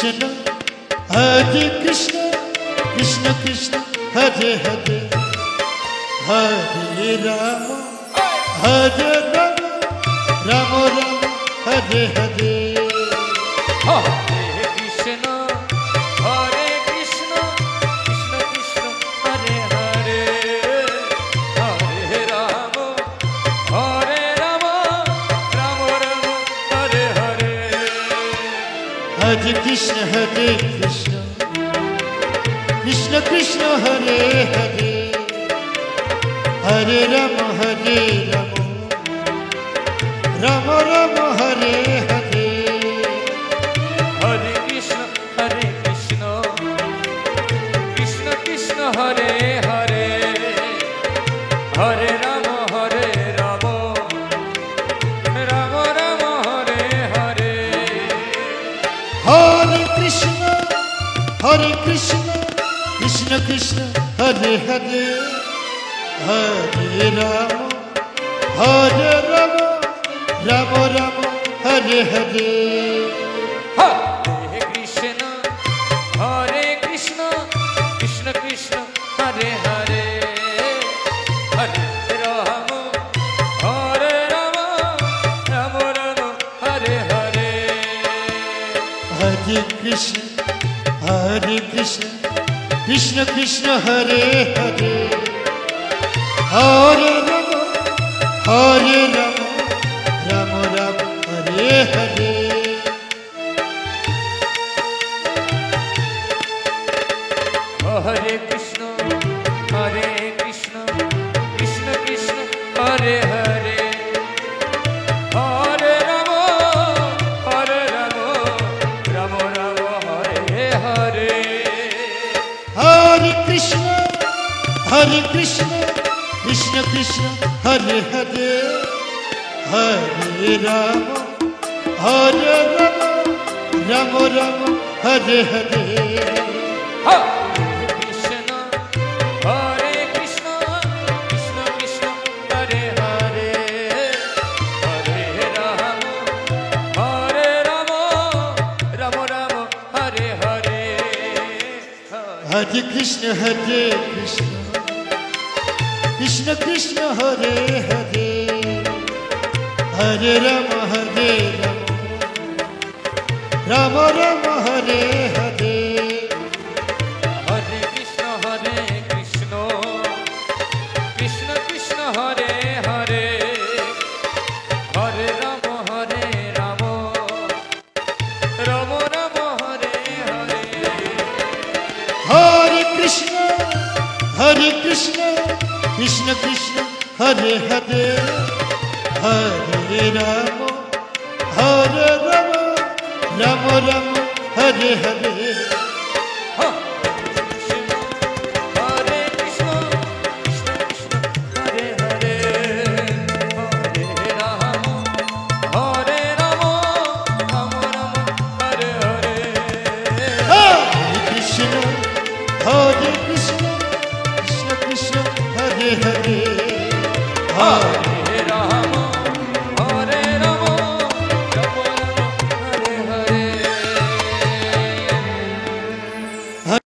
Krishna, Hare Krishna, Krishna Krishna, Hare Hare, Hare Rama, Hare Rama, Rama Rama, Hare Hare. Hare Krishna, Hare Krishna, Krishna Krishna, Hare Hare, Hare Rama, Hare Rama, Rama Rama, Hare Hare. Hare Krishna, Hare Krishna, Krishna Krishna, Hare Hare, Hare Rama, Hare Rama, Rama Rama, Hare Hare. Hare Krishna, Hare Krishna, Krishna Krishna, Hare Hare, Hare Rama, Hare Rama, Rama Rama, Hare Hare. Hare Krishna, Hare Krishna, Krishna Krishna, Hare Hare, Hare Rama, Hare Rama, Rama Rama, Hare Hare. Hare Krishna, Hare Krishna, Krishna Krishna, Hare Hare, Hare Rama, Hare Rama, Rama Rama, Hare Hare. Hare Krishna, Hare Krishna, Krishna Krishna, Hare Hare, Hare Rama, Hare Rama, Rama Rama, Hare Hare. Hare Krishna, Hare Krishna, Krishna Krishna, Hare Hare, Hare Rama, Hare Rama, Rama Rama, Hare Hare. Hare Krishna, Hare Krishna, Krishna Krishna, Hare Hare, Hare Rama, Hare Rama, Rama Rama, Hare Hare. Hare Krishna, Hare Krishna, Krishna Krishna, Hare Hare, Hare Rama, Hare Rama, Rama Rama, Hare Hare. Hare Krishna, Hare Krishna, Krishna Krishna, Hare Hare, Hare Rama, Hare Rama, Rama Rama, Hare Hare. Hare Krishna, Hare Krishna, Krishna Krishna, Hare Hare, Hare Rama, Hare Rama, Rama Rama, Hare Hare. Hare Krishna, Hare Krishna, Krishna Krishna, Hare Hare, Hare Rama, Hare Rama, Rama Rama, Hare Hare. Hare Krishna, Krishna Krishna, Hare Hare, Hare Rama, Hare Rama, Rama Rama, Hare Hare. Hare Krishna, Hare Krishna, Krishna Krishna, Hare Hare, Hare